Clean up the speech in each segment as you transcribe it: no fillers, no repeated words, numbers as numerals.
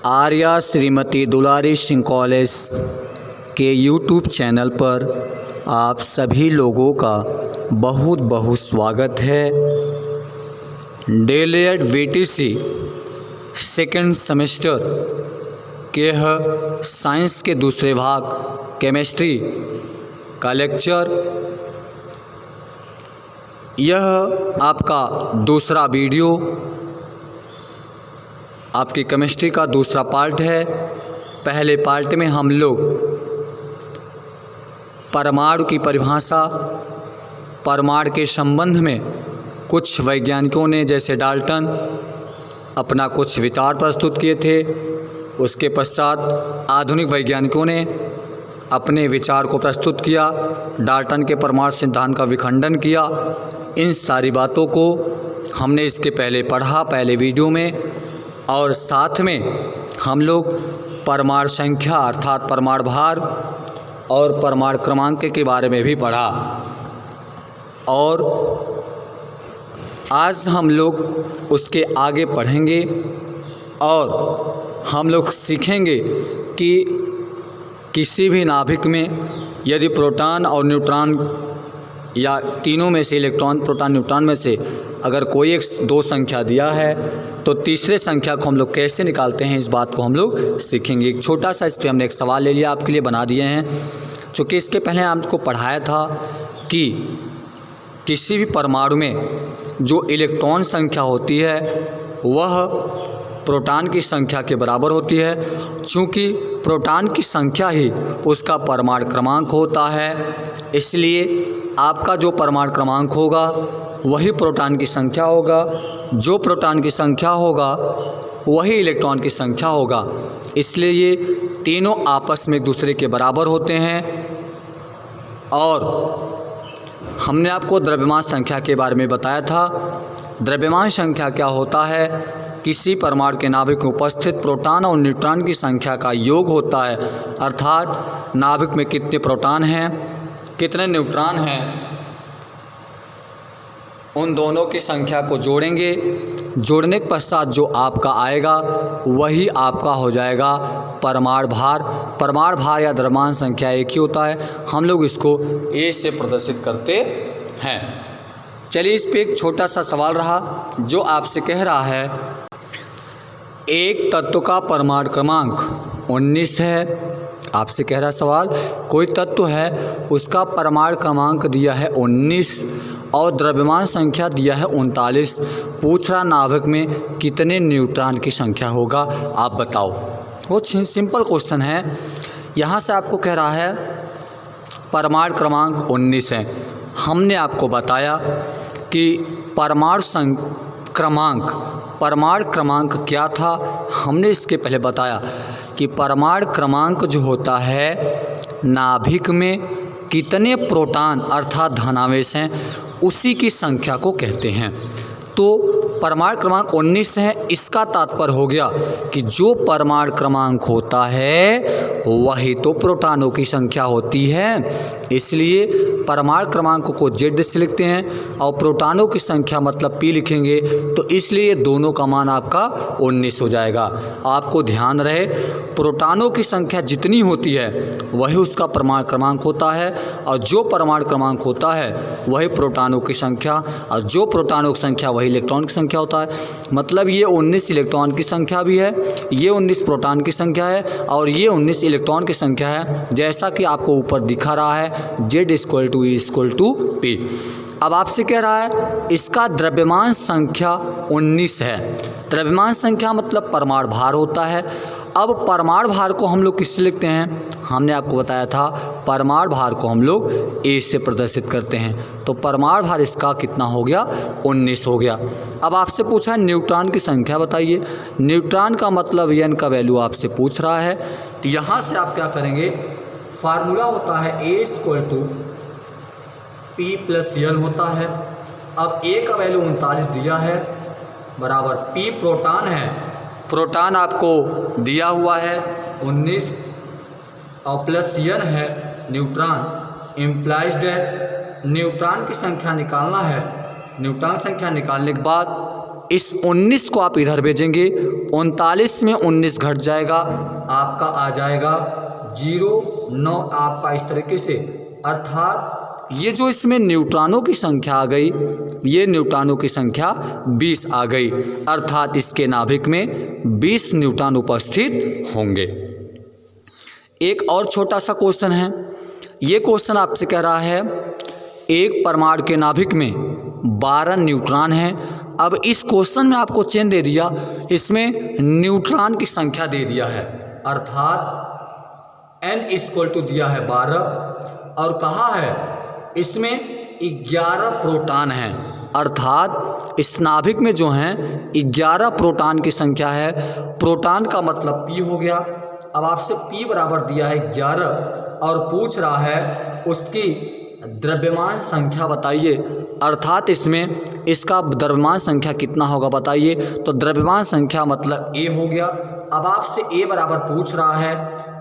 आर्या श्रीमती दुलारी Singh college के YouTube channel पर आप सभी लोगों का बहुत बहुत स्वागत है। डीएलएड वीटीसी सेकेंड सेमेस्टर के यह साइंस के दूसरे भाग केमिस्ट्री का लेक्चर, यह आपका दूसरा वीडियो आपकी केमिस्ट्री का दूसरा पार्ट है। पहले पार्ट में हम लोग परमाणु की परिभाषा, परमाणु के संबंध में कुछ वैज्ञानिकों ने जैसे डाल्टन अपना कुछ विचार प्रस्तुत किए थे। उसके पश्चात आधुनिक वैज्ञानिकों ने अपने विचार को प्रस्तुत किया, डाल्टन के परमाणु सिद्धांत का विखंडन किया। इन सारी बातों को हमने इसके पहले पढ़ा पहले वीडियो में, और साथ में हम लोग परमाणु संख्या अर्थात परमाणु भार और परमाणु क्रमांक के बारे में भी पढ़ा। और आज हम लोग उसके आगे पढ़ेंगे और हम लोग सीखेंगे कि किसी भी नाभिक में यदि प्रोटॉन और न्यूट्रॉन या तीनों में से इलेक्ट्रॉन, प्रोटॉन, न्यूट्रॉन में से अगर कोई एक दो संख्या दिया है तो तीसरे संख्या को हम लोग कैसे निकालते हैं, इस बात को हम लोग सीखेंगे। एक छोटा सा इस पर हमने एक सवाल ले लिया, आपके लिए बना दिए हैं। चूँकि इसके पहले आपको पढ़ाया था कि किसी भी परमाणु में जो इलेक्ट्रॉन संख्या होती है वह प्रोटॉन की संख्या के बराबर होती है। चूँकि प्रोटॉन की संख्या ही उसका परमाणु क्रमांक होता है, इसलिए आपका जो परमाणु क्रमांक होगा वही प्रोटॉन की संख्या होगा। जो प्रोटॉन की संख्या होगा वही इलेक्ट्रॉन की संख्या होगा। इसलिए ये तीनों आपस में एक दूसरे के बराबर होते हैं। और हमने आपको द्रव्यमान संख्या के बारे में बताया था। द्रव्यमान संख्या क्या होता है? किसी परमाणु के नाभिक में उपस्थित प्रोटॉन और न्यूट्रॉन की संख्या का योग होता है। अर्थात नाभिक में कितने प्रोटॉन हैं, कितने न्यूट्रॉन हैं, उन दोनों की संख्या को जोड़ेंगे। जोड़ने के पश्चात जो आपका आएगा वही आपका हो जाएगा परमाणु भार। परमाणु भार या द्रव्यमान संख्या एक ही होता है, हम लोग इसको ए से प्रदर्शित करते हैं। चलिए, इस पे एक छोटा सा सवाल रहा जो आपसे कह रहा है एक तत्व का परमाणु क्रमांक 19 है। आपसे कह रहा सवाल, कोई तत्व है उसका परमाणु क्रमांक दिया है 19 और द्रव्यमान संख्या दिया है 39। पूछ रहा नाभिक में कितने न्यूट्रॉन की संख्या होगा, आप बताओ। वो सिंपल क्वेश्चन है। यहाँ से आपको कह रहा है परमाणु क्रमांक 19 है। हमने आपको बताया कि परमाणु क्रमांक क्या था। हमने इसके पहले बताया कि परमाणु क्रमांक जो होता है नाभिक में कितने प्रोटॉन अर्थात धनावेश हैं उसी की संख्या को कहते हैं। तो परमाणु क्रमांक 19 है, इसका तात्पर्य हो गया कि जो परमाणु क्रमांक होता है वही तो प्रोटॉनों की संख्या होती है। इसलिए परमाणु क्रमांक को जेड से लिखते हैं और प्रोटॉनों की संख्या मतलब पी लिखेंगे, तो इसलिए दोनों का मान आपका 19 हो जाएगा। आपको ध्यान रहे, प्रोटॉनों की संख्या जितनी होती है वही उसका परमाणु क्रमांक होता है, और जो परमाणु क्रमांक होता है वही प्रोटॉनों की संख्या, और जो प्रोटॉनों की संख्या वही इलेक्ट्रॉन की संख्या होता है। मतलब ये 19 इलेक्ट्रॉन की संख्या भी है, ये 19 प्रोटॉन की संख्या है और ये 19 इलेक्ट्रॉन की संख्या है, जैसा कि आपको ऊपर दिखा रहा है Z=E=P। अब आपसे कह रहा है इसका द्रव्यमान संख्या 19 है। द्रव्यमान संख्या मतलब परमाणु भार होता है। अब परमाणु भार को हम लोग किससे लिखते हैं? हमने आपको बताया था परमाणु भार को हम लोग ए से प्रदर्शित करते हैं। तो परमाणु भार इसका कितना हो गया? 19 हो गया। अब आपसे पूछा है न्यूट्रॉन की संख्या बताइए। न्यूट्रॉन का मतलब n का वैल्यू आपसे पूछ रहा है, तो यहाँ से आप क्या करेंगे, फार्मूला होता है A=P+N होता है। अब A का वैल्यू 39 दिया है, बराबर P प्रोटॉन है, प्रोटॉन आपको दिया हुआ है 19 और प्लस N है न्यूट्रॉन। इम्प्लाइज्ड है न्यूट्रॉन की संख्या निकालना है। न्यूट्रॉन संख्या निकालने के बाद इस 19 को आप इधर भेजेंगे 39 में 19 घट जाएगा, आपका आ जाएगा 0,9 आपका इस तरीके से। अर्थात ये जो इसमें न्यूट्रॉनों की संख्या आ गई, ये न्यूट्रॉनों की संख्या 20 आ गई। अर्थात इसके नाभिक में 20 न्यूट्रॉन उपस्थित होंगे। एक और छोटा सा क्वेश्चन है। ये क्वेश्चन आपसे कह रहा है एक परमाणु के नाभिक में 12 न्यूट्रॉन हैं। अब इस क्वेश्चन में आपको चेन दे दिया, इसमें न्यूट्रॉन की संख्या दे दिया है। अर्थात n = दिया है 12 और कहा है इसमें 11 प्रोटॉन हैं। अर्थात इस नाभिक में जो हैं 11 प्रोटॉन की संख्या है। प्रोटॉन का मतलब P हो गया। अब आपसे P बराबर दिया है 11 और पूछ रहा है उसकी द्रव्यमान संख्या बताइए। अर्थात इसमें इसका द्रव्यमान संख्या कितना होगा बताइए। तो द्रव्यमान संख्या मतलब A हो गया। अब आपसे A बराबर पूछ रहा है,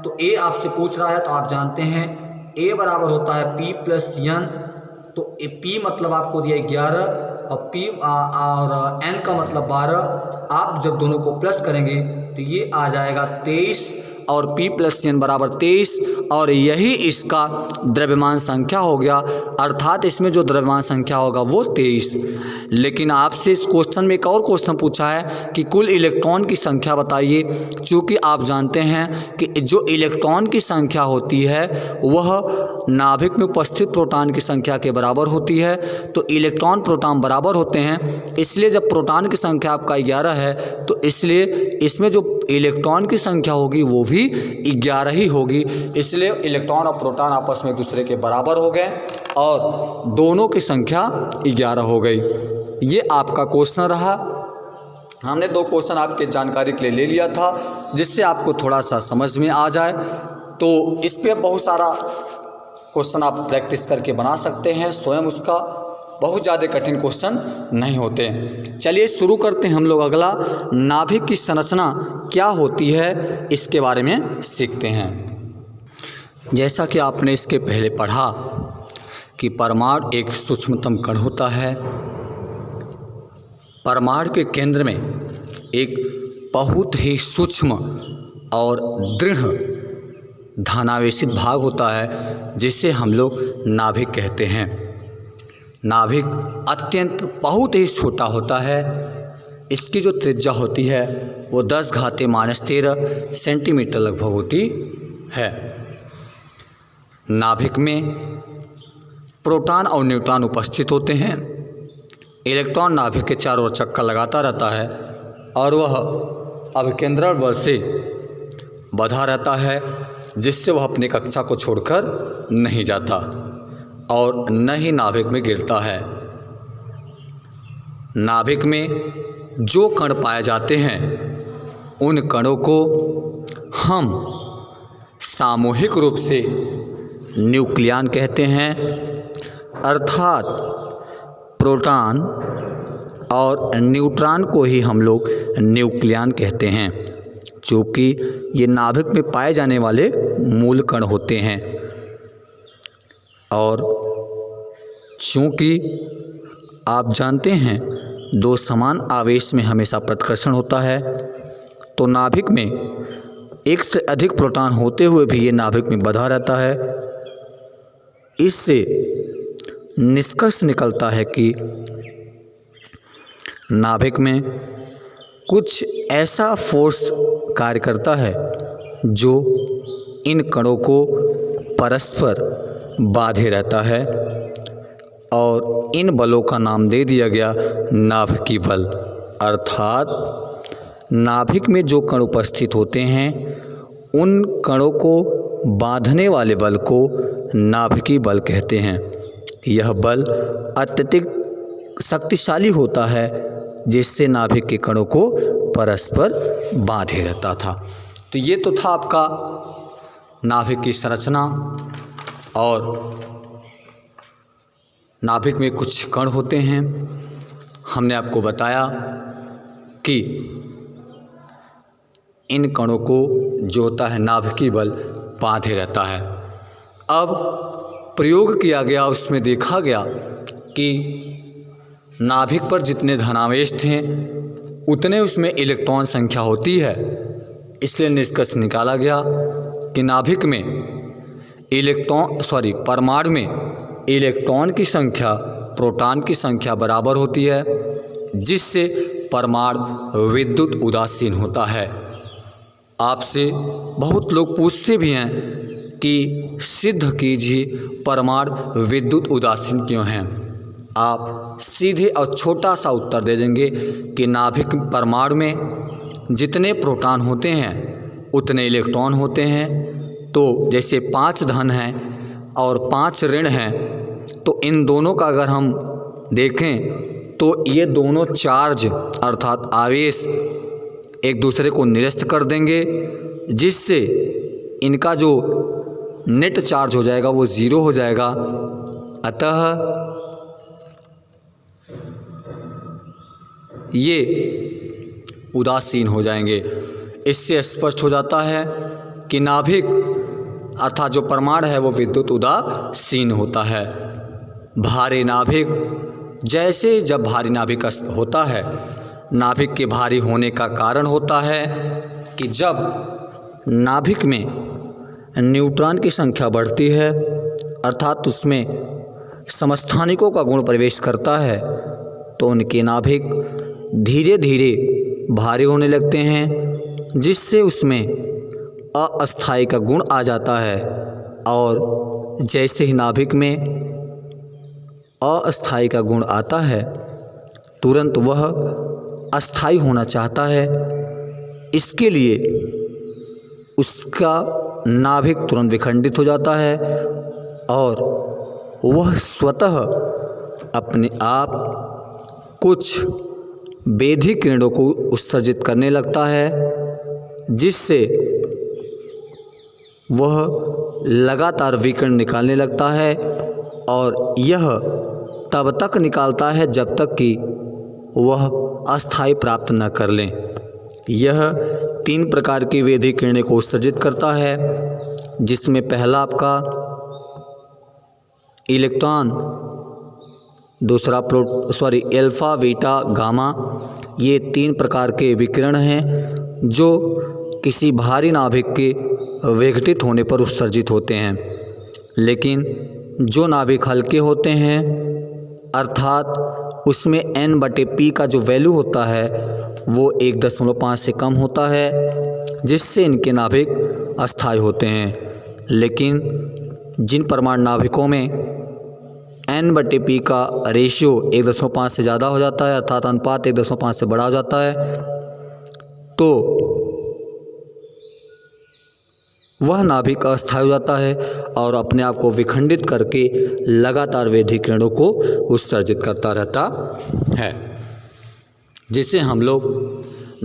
तो A आपसे पूछ रहा है तो आप जानते हैं A बराबर होता है P + N। तो P मतलब आपको दिया 11 और P और N का मतलब 12। आप जब दोनों को प्लस करेंगे तो ये आ जाएगा 23 और P + N बराबर 23 और यही इसका द्रव्यमान संख्या हो गया। अर्थात इसमें जो द्रव्यमान संख्या होगा वो 23। लेकिन आपसे इस क्वेश्चन में एक और क्वेश्चन पूछा है कि कुल इलेक्ट्रॉन की संख्या बताइए। चूँकि आप जानते हैं कि जो इलेक्ट्रॉन की संख्या होती है वह नाभिक में उपस्थित प्रोटॉन की संख्या के बराबर होती है। तो इलेक्ट्रॉन प्रोटॉन बराबर होते हैं, इसलिए जब प्रोटॉन की संख्या आपका 11 है तो इसलिए इसमें जो इलेक्ट्रॉन की संख्या होगी वो भी 11 ही होगी। इसलिए इलेक्ट्रॉन और प्रोटॉन आपस में एक दूसरे के बराबर हो गए और दोनों की संख्या 11 हो गई। ये आपका क्वेश्चन रहा। हमने 2 क्वेश्चन आपके जानकारी के लिए ले लिया था जिससे आपको थोड़ा सा समझ में आ जाए। तो इस पे बहुत सारा क्वेश्चन आप प्रैक्टिस करके बना सकते हैं स्वयं, उसका बहुत ज़्यादा कठिन क्वेश्चन नहीं होते। चलिए शुरू करते हैं हम लोग। अगला नाभिक की संरचना क्या होती है इसके बारे में सीखते हैं। जैसा कि आपने इसके पहले पढ़ा कि परमाणु एक सूक्ष्मतम कण होता है। परमाणु के केंद्र में एक बहुत ही सूक्ष्म और दृढ़ धनावेशित भाग होता है जिसे हम लोग नाभिक कहते हैं। नाभिक अत्यंत बहुत ही छोटा होता है। इसकी जो त्रिज्या होती है वो 10⁻³ सेंटीमीटर लगभग होती है। नाभिक में प्रोटॉन और न्यूट्रॉन उपस्थित होते हैं। इलेक्ट्रॉन नाभिक के चारों ओर चक्कर लगाता रहता है और वह अभिकेंद्रण बल से बंधा रहता है जिससे वह अपनी कक्षा को छोड़कर नहीं जाता और न ही नाभिक में गिरता है। नाभिक में जो कण पाए जाते हैं उन कणों को हम सामूहिक रूप से न्यूक्लियन कहते हैं। अर्थात प्रोटॉन और न्यूट्रॉन को ही हम लोग न्यूक्लियन कहते हैं, क्योंकि ये नाभिक में पाए जाने वाले मूल कण होते हैं। और चूँकि आप जानते हैं 2 समान आवेश में हमेशा प्रतिकर्षण होता है, तो नाभिक में एक से अधिक प्रोटॉन होते हुए भी ये नाभिक में बंधा रहता है। इससे निष्कर्ष निकलता है कि नाभिक में कुछ ऐसा फोर्स कार्य करता है जो इन कणों को परस्पर बांधे रहता है और इन बलों का नाम दे दिया गया नाभिकीय बल। अर्थात नाभिक में जो कण उपस्थित होते हैं उन कणों को बांधने वाले बल को नाभिकीय बल कहते हैं। यह बल अत्यधिक शक्तिशाली होता है जिससे नाभिक के कणों को परस्पर बांधे रहता था। तो ये तो था आपका नाभिक की संरचना। और नाभिक में कुछ कण होते हैं। हमने आपको बताया कि इन कणों को जो होता है नाभिकीय बल बांधे रहता है। अब प्रयोग किया गया, उसमें देखा गया कि नाभिक पर जितने धनावेश थे उतने उसमें इलेक्ट्रॉन संख्या होती है। इसलिए निष्कर्ष निकाला गया कि नाभिक में परमाणु में इलेक्ट्रॉन की संख्या प्रोटॉन की संख्या बराबर होती है, जिससे परमाणु विद्युत उदासीन होता है। आपसे बहुत लोग पूछते भी हैं कि सिद्ध कीजिए परमाणु विद्युत उदासीन क्यों हैं। आप सीधे और छोटा सा उत्तर दे देंगे कि नाभिक परमाणु में जितने प्रोटॉन होते हैं उतने इलेक्ट्रॉन होते हैं। तो जैसे 5 धन हैं और 5 ऋण हैं, तो इन दोनों का अगर हम देखें तो ये दोनों चार्ज अर्थात आवेश एक दूसरे को निरस्त कर देंगे, जिससे इनका जो नेट चार्ज हो जाएगा वो 0 हो जाएगा। अतः ये उदासीन हो जाएंगे। इससे स्पष्ट हो जाता है कि नाभिक अर्थात जो परमाणु है वो विद्युत उदासीन होता है। भारी नाभिक, जैसे जब भारी नाभिक होता है, नाभिक के भारी होने का कारण होता है कि जब नाभिक में न्यूट्रॉन की संख्या बढ़ती है अर्थात उसमें समस्थानिकों का गुण प्रवेश करता है, तो उनके नाभिक धीरे धीरे भारी होने लगते हैं, जिससे उसमें अस्थायी का गुण आ जाता है। और जैसे ही नाभिक में अस्थायी का गुण आता है, तुरंत वह अस्थायी होना चाहता है। इसके लिए उसका नाभिक तुरंत विखंडित हो जाता है और वह स्वतः अपने आप कुछ बेधी किरणों को उत्सर्जित करने लगता है, जिससे वह लगातार विकिरण निकालने लगता है। और यह तब तक निकालता है जब तक कि वह अस्थायी प्राप्त न कर लें। यह 3 प्रकार की वेधी किरणें को उत्सर्जित करता है, जिसमें पहला आपका इलेक्ट्रॉन, दूसरा अल्फा, बीटा, गामा। ये 3 प्रकार के विकिरण हैं जो किसी भारी नाभिक के विघटित होने पर उत्सर्जित होते हैं। लेकिन जो नाभिक हल्के होते हैं अर्थात उसमें n/p का जो वैल्यू होता है वो 1.5 से कम होता है, जिससे इनके नाभिक अस्थायी होते हैं। लेकिन जिन परमाणु नाभिकों में n/p का रेशियो 1.5 से ज़्यादा हो जाता है अर्थात अनुपात 1.5 से बड़ा हो जाता है, तो वह नाभिक अस्थायी हो जाता है और अपने आप को विखंडित करके लगातार वेधी किरणों को उत्सर्जित करता रहता है, जिसे हम लोग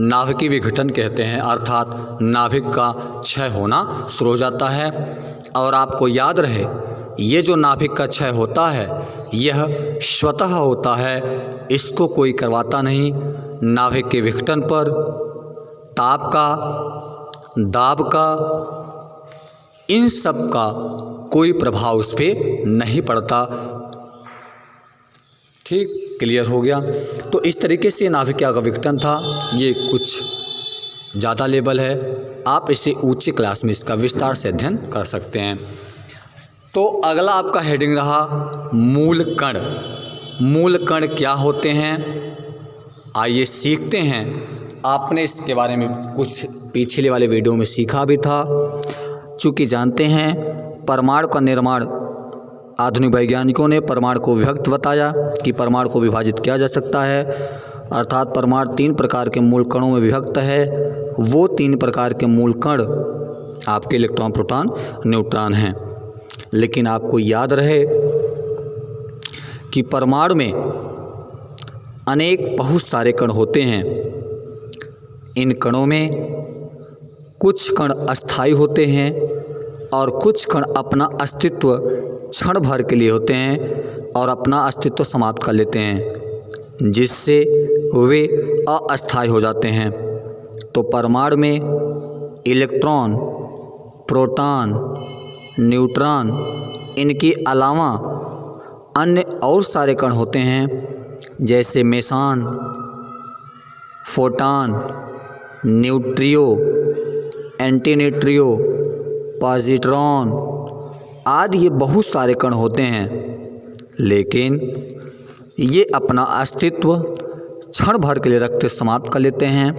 नाभिकीय विघटन कहते हैं। अर्थात नाभिक का क्षय होना शुरू हो जाता है। और आपको याद रहे, ये जो नाभिक का क्षय होता है यह स्वतः होता है, इसको कोई करवाता नहीं। नाभिक के विघटन पर ताप का, दाब का, इन सब का कोई प्रभाव उस पर नहीं पड़ता। ठीक, क्लियर हो गया। तो इस तरीके से नाभिक का विघटन था। ये कुछ ज़्यादा लेवल है, आप इसे ऊंचे क्लास में इसका विस्तार से अध्ययन कर सकते हैं। तो अगला आपका हेडिंग रहा मूल कण। मूल कण क्या होते हैं, आइए सीखते हैं। आपने इसके बारे में कुछ पिछले वाले वीडियो में सीखा भी था। चूँकि जानते हैं परमाणु का निर्माण, आधुनिक वैज्ञानिकों ने परमाणु को विभक्त बताया कि परमाणु को विभाजित किया जा सकता है। अर्थात परमाणु 3 प्रकार के मूल कणों में विभक्त है। वो 3 प्रकार के मूल कण आपके इलेक्ट्रॉन, प्रोटॉन, न्यूट्रॉन हैं। लेकिन आपको याद रहे कि परमाणु में बहुत सारे कण होते हैं। इन कणों में कुछ कण अस्थायी होते हैं और कुछ कण अपना अस्तित्व क्षण भर के लिए होते हैं और अपना अस्तित्व समाप्त कर लेते हैं, जिससे वे अस्थायी हो जाते हैं। तो परमाणु में इलेक्ट्रॉन, प्रोटॉन, न्यूट्रॉन, इनके अलावा अन्य और सारे कण होते हैं, जैसे मेसान, फोटान, न्यूट्रियो, एंटीन्यूट्रियो, पॉजिट्रॉन आदि ये बहुत सारे कण होते हैं, लेकिन ये अपना अस्तित्व क्षण भर के लिए रखते समाप्त कर लेते हैं,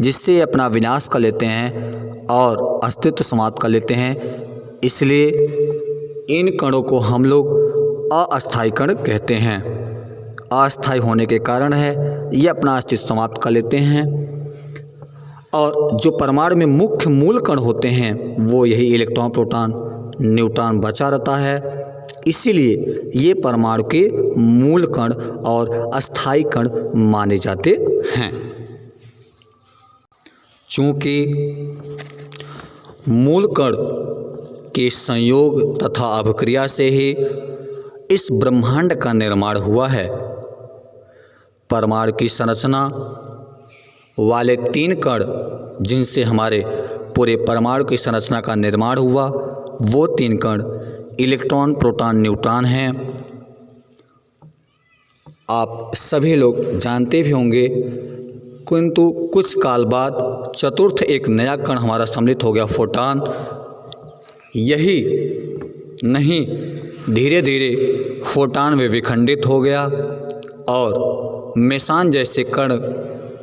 जिससे अपना विनाश कर लेते हैं और अस्तित्व समाप्त कर लेते हैं। इसलिए इन कणों को हम लोग अस्थायी कण कहते हैं। अस्थायी होने के कारण है ये अपना अस्तित्व समाप्त कर लेते हैं। और जो परमाणु में मुख्य मूल कण होते हैं वो यही इलेक्ट्रॉन, प्रोटॉन, न्यूट्रॉन बचा रहता है। इसीलिए ये परमाणु के मूल कण और अस्थायी कण माने जाते हैं। चूँकि मूल कण के संयोग तथा अभिक्रिया से ही इस ब्रह्मांड का निर्माण हुआ है। परमाणु की संरचना वाले 3 कण जिनसे हमारे पूरे परमाणु की संरचना का निर्माण हुआ, वो 3 कण इलेक्ट्रॉन, प्रोटॉन, न्यूट्रॉन हैं। आप सभी लोग जानते भी होंगे, किंतु कुछ काल बाद चतुर्थ एक नया कण हमारा सम्मिलित हो गया, फोटान। यही नहीं, धीरे धीरे फोटान में विखंडित हो गया और मेसान जैसे कण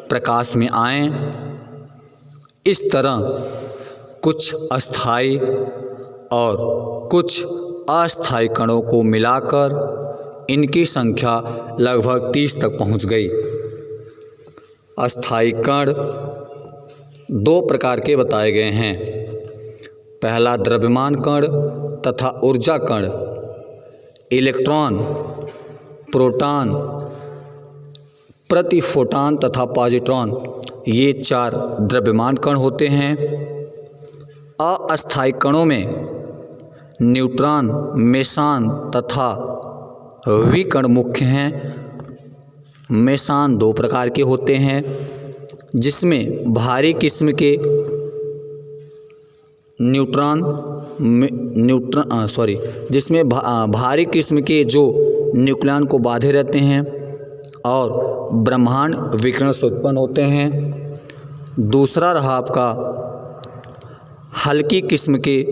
प्रकाश में आए। इस तरह कुछ अस्थायी और कुछ अस्थायी कणों को मिलाकर इनकी संख्या लगभग 30 तक पहुंच गई। अस्थायी कण 2 प्रकार के बताए गए हैं। पहला द्रव्यमान कण तथा ऊर्जा कण। इलेक्ट्रॉन, प्रोटॉन, प्रति फोटान तथा पॉजिट्रॉन ये 4 द्रव्यमान कण होते हैं। अस्थायी कणों में न्यूट्रॉन, मेसान तथा विकर्ण मुख्य हैं। मेसान 2 प्रकार के होते हैं, जिसमें भारी किस्म के जिसमें भारी किस्म के जो न्यूक्लियन को बांधे रहते हैं और ब्रह्मांड विकिरण से उत्पन्न होते हैं। दूसरा रहा आपका हल्की किस्म के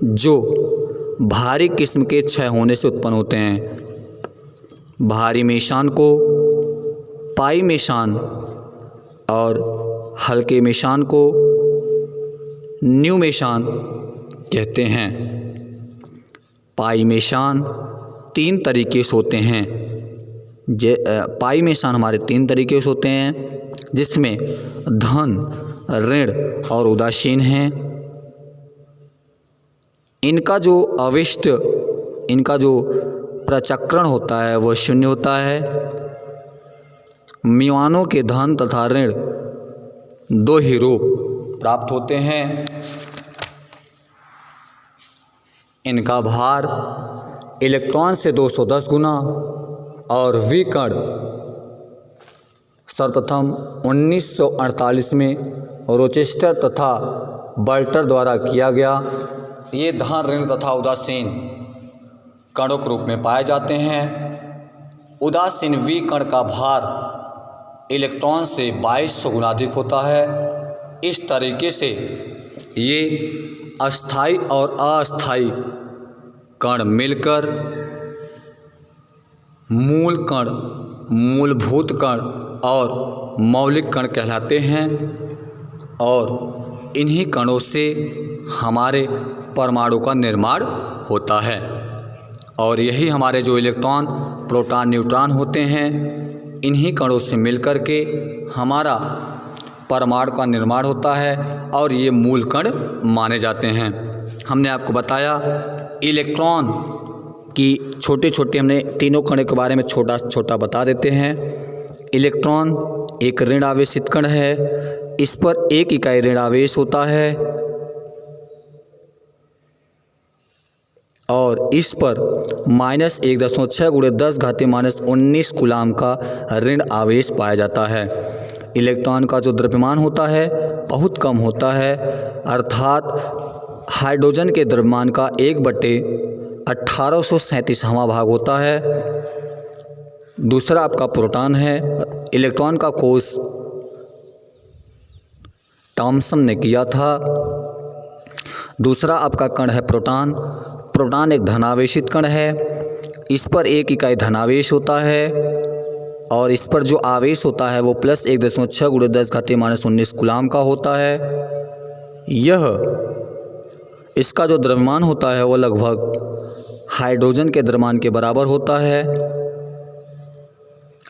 जो भारी किस्म के क्षय होने से उत्पन्न होते हैं। भारी मेसान को पाई मेसान और हल्के मेसान को न्यू मेसान कहते हैं। पाई मेसान 3 तरीके से होते हैं। पाई मेसान हमारे 3 तरीके से होते हैं, जिसमें धन, ऋण और उदासीन हैं। इनका जो अविष्ट, इनका जो प्रचक्रण होता है वह 0 होता है। म्युआनों के धन तथा ऋण 2 ही रूप प्राप्त होते हैं। इनका भार इलेक्ट्रॉन से 210 गुना और विकर्ण सर्वप्रथम 1948 में रोचेस्टर तथा बल्टर द्वारा किया गया। ये धन, ऋण तथा उदासीन कणों के रूप में पाए जाते हैं। उदासीन विकर्ण का भार इलेक्ट्रॉन से 2200 गुना अधिक होता है। इस तरीके से ये अस्थायी और अस्थायी कण मिलकर मूल कण, मूलभूत कण और मौलिक कण कहलाते हैं। और इन्हीं कणों से हमारे परमाणु का निर्माण होता है। और यही हमारे जो इलेक्ट्रॉन, प्रोटॉन, न्यूट्रॉन होते हैं, इन्हीं कणों से मिलकर के हमारा परमाणु का निर्माण होता है और ये मूल कण माने जाते हैं। हमने आपको बताया इलेक्ट्रॉन की छोटे छोटे, हमने तीनों कणों के बारे में छोटा छोटा बता देते हैं। इलेक्ट्रॉन एक ऋण आवेशित कण है। इस पर 1 इकाई ऋण आवेश होता है और इस पर -1.6 × 10⁻⁻19 कूलाम का ऋण आवेश पाया जाता है। इलेक्ट्रॉन का जो द्रव्यमान होता है बहुत कम होता है, अर्थात हाइड्रोजन के द्रव्यमान का 1/1837वां भाग होता है। दूसरा आपका प्रोटॉन है। इलेक्ट्रॉन का कोष थॉमसन ने किया था। दूसरा आपका कण है प्रोटॉन। प्रोटॉन एक धनावेशित कण है। इस पर 1 इकाई धनावेश होता है और इस पर जो आवेश होता है वो प्लस 1.6 × 10⁻⁻19 कूलाम का होता है। इसका जो द्रव्यमान होता है वो लगभग हाइड्रोजन के द्रव्यमान के बराबर होता है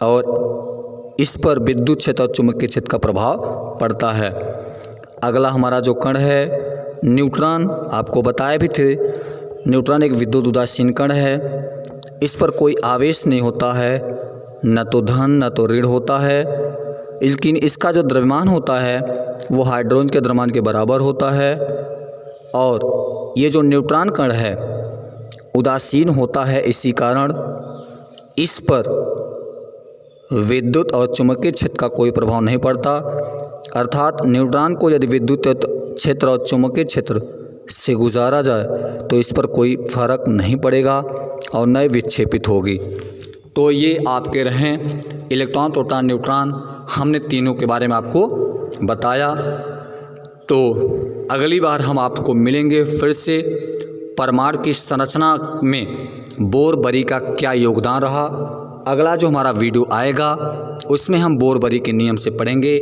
और इस पर विद्युत क्षेत्र और चुंबकीय क्षेत्र का प्रभाव पड़ता है। अगला हमारा जो कण है न्यूट्रॉन, आपको बताए भी थे, न्यूट्रॉन एक विद्युत उदासीन कण है। इस पर कोई आवेश नहीं होता है, न तो धन न तो ऋण होता है, लेकिन इसका जो द्रव्यमान होता है वो हाइड्रोजन के द्रव्यमान के बराबर होता है और ये जो न्यूट्रॉन कण है उदासीन होता है। इसी कारण इस पर विद्युत और चुंबकीय क्षेत्र का कोई प्रभाव नहीं पड़ता, अर्थात न्यूट्रॉन को यदि विद्युत क्षेत्र और चुंबकीय क्षेत्र से गुजारा जाए तो इस पर कोई फर्क नहीं पड़ेगा और न विक्षेपित होगी। तो ये आपके रहें इलेक्ट्रॉन, प्रोटॉन, न्यूट्रॉन, हमने तीनों के बारे में आपको बताया। तो अगली बार हम आपको मिलेंगे फिर से परमाणु की संरचना में बोर-बरी का क्या योगदान रहा। अगला जो हमारा वीडियो आएगा उसमें हम बोर-बरी के नियम से पढ़ेंगे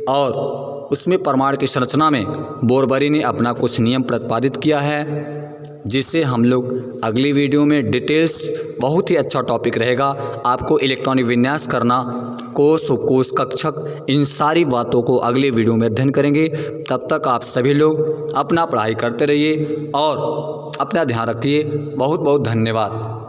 और उसमें परमाणु की संरचना में बोर-बरी ने अपना कुछ नियम प्रतिपादित किया है, जिससे हम लोग अगली वीडियो में डिटेल्स, बहुत ही अच्छा टॉपिक रहेगा। आपको इलेक्ट्रॉनिक विन्यास करना, कोश, उपकोश, कक्षक, इन सारी बातों को अगले वीडियो में अध्ययन करेंगे। तब तक आप सभी लोग अपना पढ़ाई करते रहिए और अपना ध्यान रखिए। बहुत बहुत धन्यवाद।